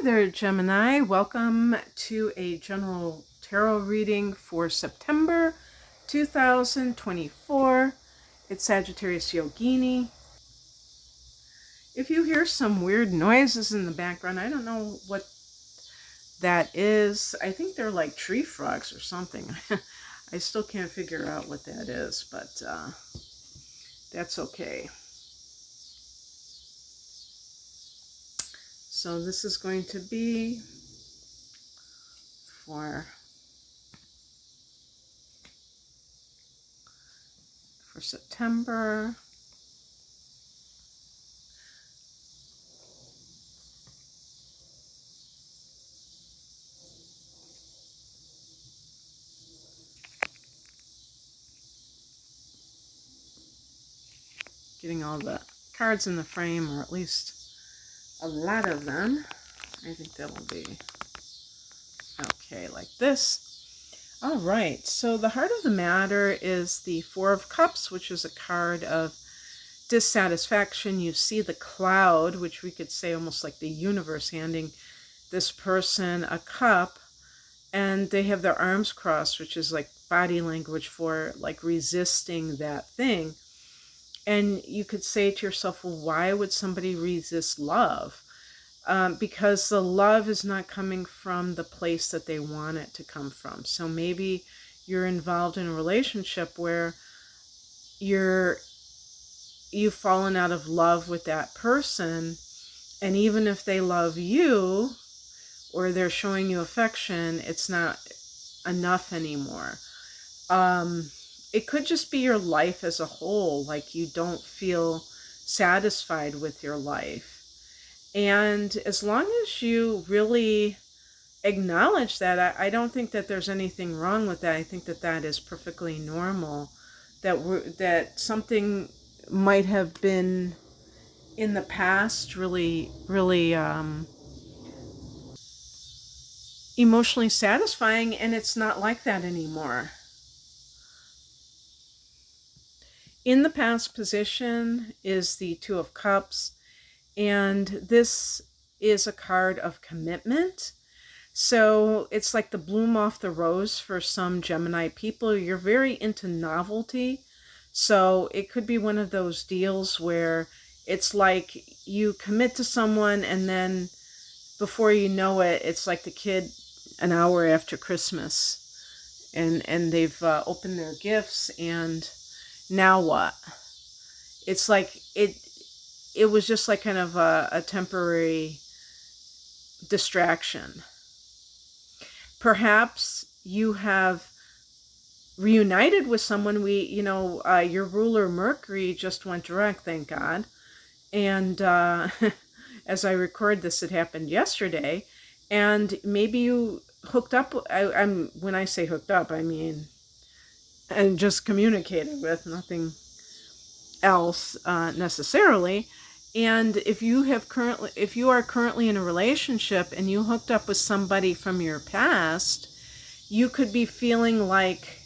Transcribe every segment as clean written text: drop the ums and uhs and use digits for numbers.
Hi there, Gemini. Welcome to a general tarot reading for September 2024. It's Sagittarius Yogini. If you hear some weird noises in the background, I don't know what that is. I think they're like tree frogs or something. I still can't figure out what that is, but that's okay. So this is going to be for September. Getting all the cards in the frame, or at least a lot of them. I think that will be okay, like this. All right, so the heart of the matter is the Four of Cups, which is a card of dissatisfaction. You see the cloud, which we could say almost like the universe handing this person a cup, and they have their arms crossed, which is like body language for like resisting that thing. And you could say to yourself, well, why would somebody resist love? Because the love is not coming from the place that they want it to come from. So maybe you're involved in a relationship where you've fallen out of love with that person, and even if they love you or they're showing you affection, it's not enough anymore. It could just be your life as a whole, like you don't feel satisfied with your life. And as long as you really acknowledge that, I don't think that there's anything wrong with that. I think that that is perfectly normal. That something might have been in the past really emotionally satisfying, and it's not like that anymore. In the past position is the Two of Cups, and this is a card of commitment. So it's like the bloom off the rose for some Gemini people. You're very into novelty. So it could be one of those deals where it's like you commit to someone, and then before you know it, it's like the kid an hour after Christmas, and they've opened their gifts, and now what? It's like it was just like kind of a temporary distraction. Perhaps you have reunited with someone. Your ruler Mercury just went direct, thank God. And as I record this, it happened yesterday. And maybe you hooked up. When I say hooked up, I mean, and just communicated with, nothing else necessarily. And if you are currently in a relationship and you hooked up with somebody from your past, you could be feeling like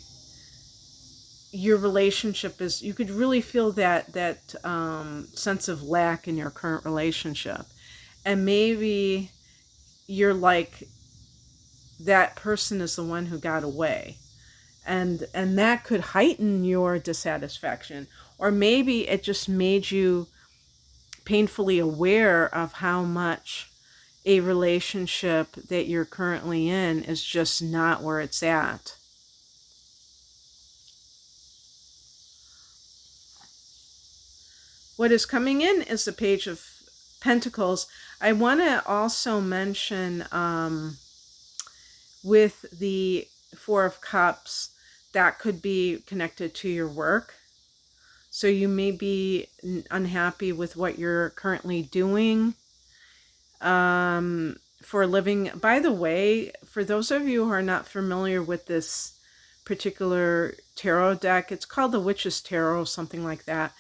your relationship is, you could really feel that sense of lack in your current relationship. And maybe you're like, that person is the one who got away. And that could heighten your dissatisfaction. Or maybe it just made you painfully aware of how much a relationship that you're currently in is just not where it's at. What is coming in is the Page of Pentacles. I want to also mention with the Four of Cups, that could be connected to your work. So you may be unhappy with what you're currently doing for a living. By the way, for those of you who are not familiar with this particular tarot deck, it's called the Witch's Tarot, something like that.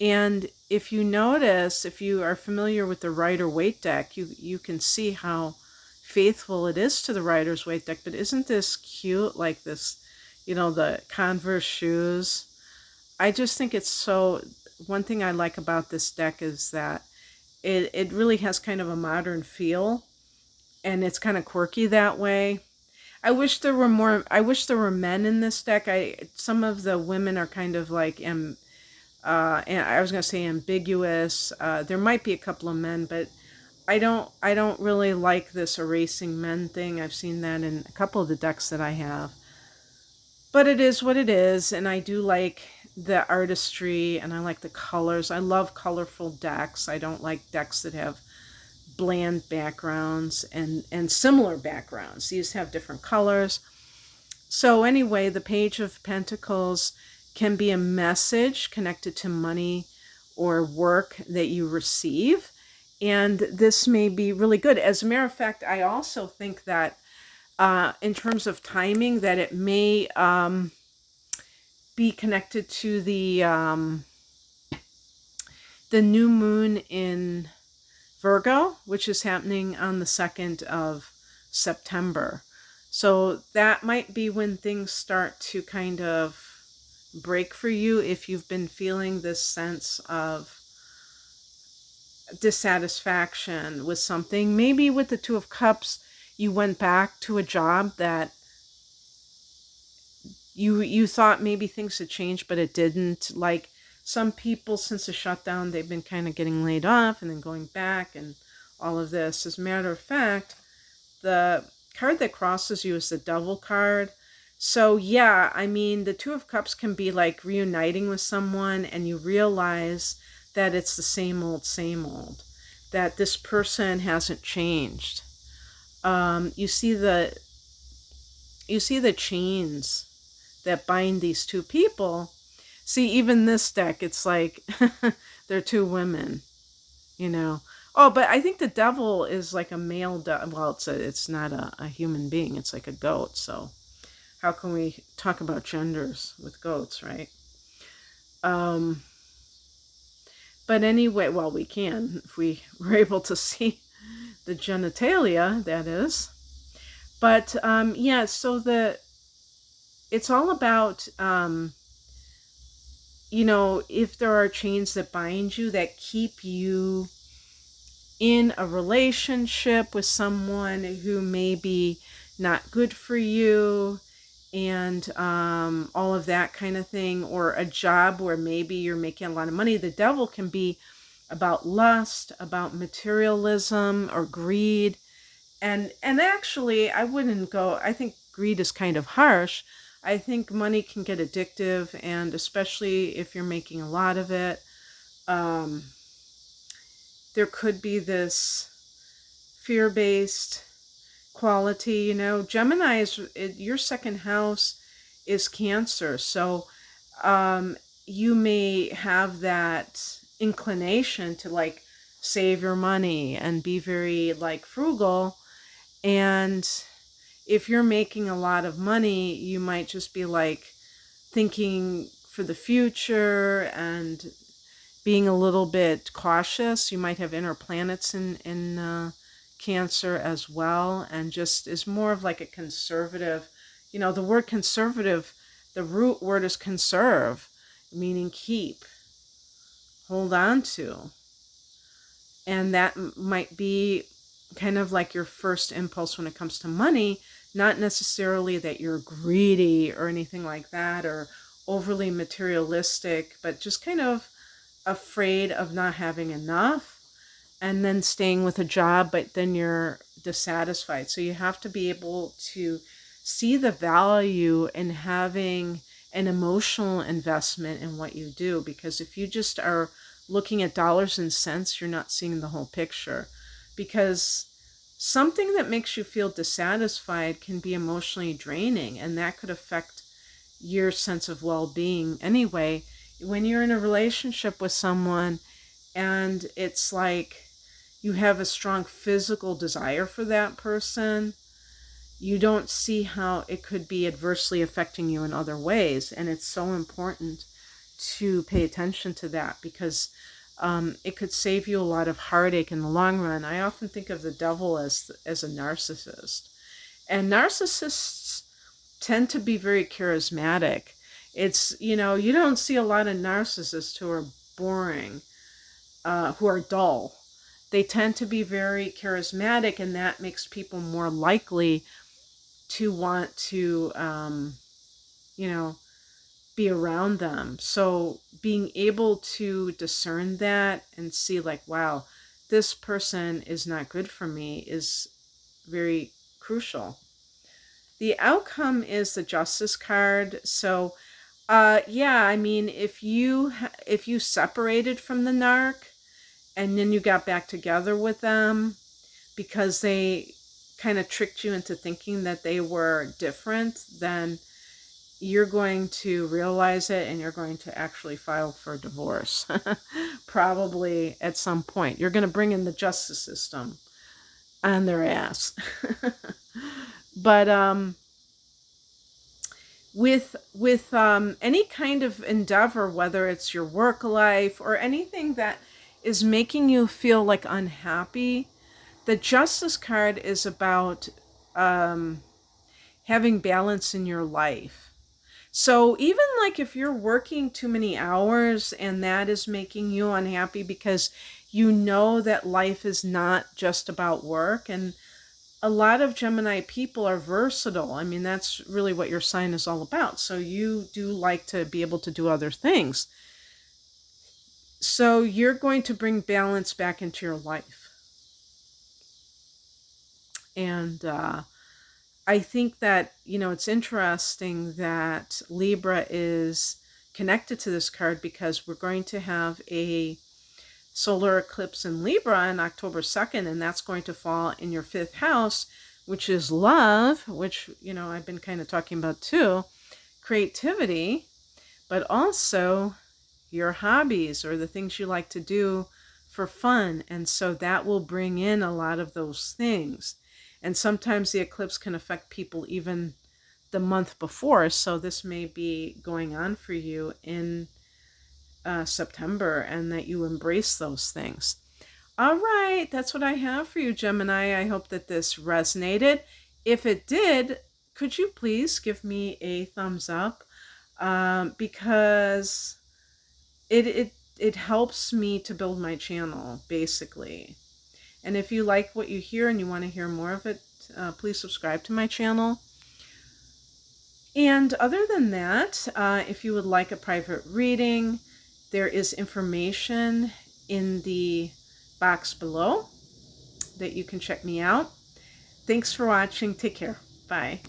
And if you notice, if you are familiar with the Rider-Waite deck, you can see how faithful it is to the Rider-Waite deck. But isn't this cute? Like this, the Converse shoes. I just think it's so, one thing I like about this deck is that it really has kind of a modern feel. and it's kind of quirky that way. I wish there were more. I wish there were men in this deck. Some of the women are kind of like and I was gonna say ambiguous. There might be a couple of men, but I don't really like this erasing men thing. I've seen that in a couple of the decks that I have. But it is what it is, and I do like the artistry and I like the colors. I love colorful decks. I don't like decks that have bland backgrounds and similar backgrounds. These have different colors. So anyway, the Page of Pentacles can be a message connected to money or work that you receive. And this may be really good. As a matter of fact, I also think that in terms of timing, that it may be connected to the new moon in Virgo, which is happening on the 2nd of September. So that might be when things start to kind of break for you if you've been feeling this sense of dissatisfaction with something. Maybe with the Two of Cups, you went back to a job that you thought maybe things had changed, but it didn't. Like some people, since the shutdown, they've been kind of getting laid off and then going back and all of this. As a matter of fact, the card that crosses you is the Devil card. So yeah, I mean, the Two of Cups can be like reuniting with someone and you realize that it's the same old, that this person hasn't changed. You see the chains that bind these two people. See, even this deck, it's like they're two women, you know. Oh, but I think the Devil is like a male devil. Well, it's not a human being. It's like a goat. So how can we talk about genders with goats, right? But anyway, well, we can if we were able to see the genitalia, that is. But yeah, so it's all about, you know, if there are chains that bind you, that keep you in a relationship with someone who may be not good for you, and all of that kind of thing, or a job where maybe you're making a lot of money. The Devil can be about lust, about materialism or greed. And actually, I wouldn't go, I think greed is kind of harsh. I think money can get addictive, and especially if you're making a lot of it, there could be this fear-based quality. You know, Gemini your second house is Cancer, so you may have that inclination to like save your money and be very like frugal. And if you're making a lot of money, you might just be like thinking for the future and being a little bit cautious. You might have inner planets in Cancer as well, and just is more of like a conservative, you know, the word conservative, the root word is conserve, meaning keep, hold on to. And that might be kind of like your first impulse when it comes to money, not necessarily that you're greedy or anything like that, or overly materialistic, but just kind of afraid of not having enough, and then staying with a job, but then you're dissatisfied. So you have to be able to see the value in having an emotional investment in what you do, because if you just are looking at dollars and cents, you're not seeing the whole picture. Because something that makes you feel dissatisfied can be emotionally draining, and that could affect your sense of well-being. Anyway, when you're in a relationship with someone and it's like you have a strong physical desire for that person, you don't see how it could be adversely affecting you in other ways. And it's so important to pay attention to that, because it could save you a lot of heartache in the long run. I often think of the Devil as a narcissist. And narcissists tend to be very charismatic. It's, you know, you don't see a lot of narcissists who are boring, who are dull. they tend to be very charismatic, and that makes people more likely to want to, be around them. So being able to discern that and see like, wow, this person is not good for me is very crucial. The outcome is the Justice card. So, yeah, I mean, if you separated from the narc and then you got back together with them because they kind of tricked you into thinking that they were different, then you're going to realize it and you're going to actually file for divorce. Probably at some point. You're going to bring in the justice system on their ass. But with any kind of endeavor, whether it's your work life or anything that is making you feel like unhappy, the Justice card is about having balance in your life. So even like if you're working too many hours and that is making you unhappy because you know that life is not just about work, and a lot of Gemini people are versatile. I mean, that's really what your sign is all about. So you do like to be able to do other things. So you're going to bring balance back into your life. And I think that, it's interesting that Libra is connected to this card because we're going to have a solar eclipse in Libra on October 2nd, and that's going to fall in your 5th house, which is love, which, I've been kind of talking about too, creativity, but also your hobbies or the things you like to do for fun. And so that will bring in a lot of those things. And sometimes the eclipse can affect people even the month before. So this may be going on for you in September, and that you embrace those things. All right, that's what I have for you, Gemini. I hope that this resonated. If it did, could you please give me a thumbs up? Because it helps me to build my channel, basically. And if you like what you hear and you want to hear more of it, please subscribe to my channel. And other than that, if you would like a private reading, there is information in the box below that you can check me out. Thanks for watching. Take care. Bye.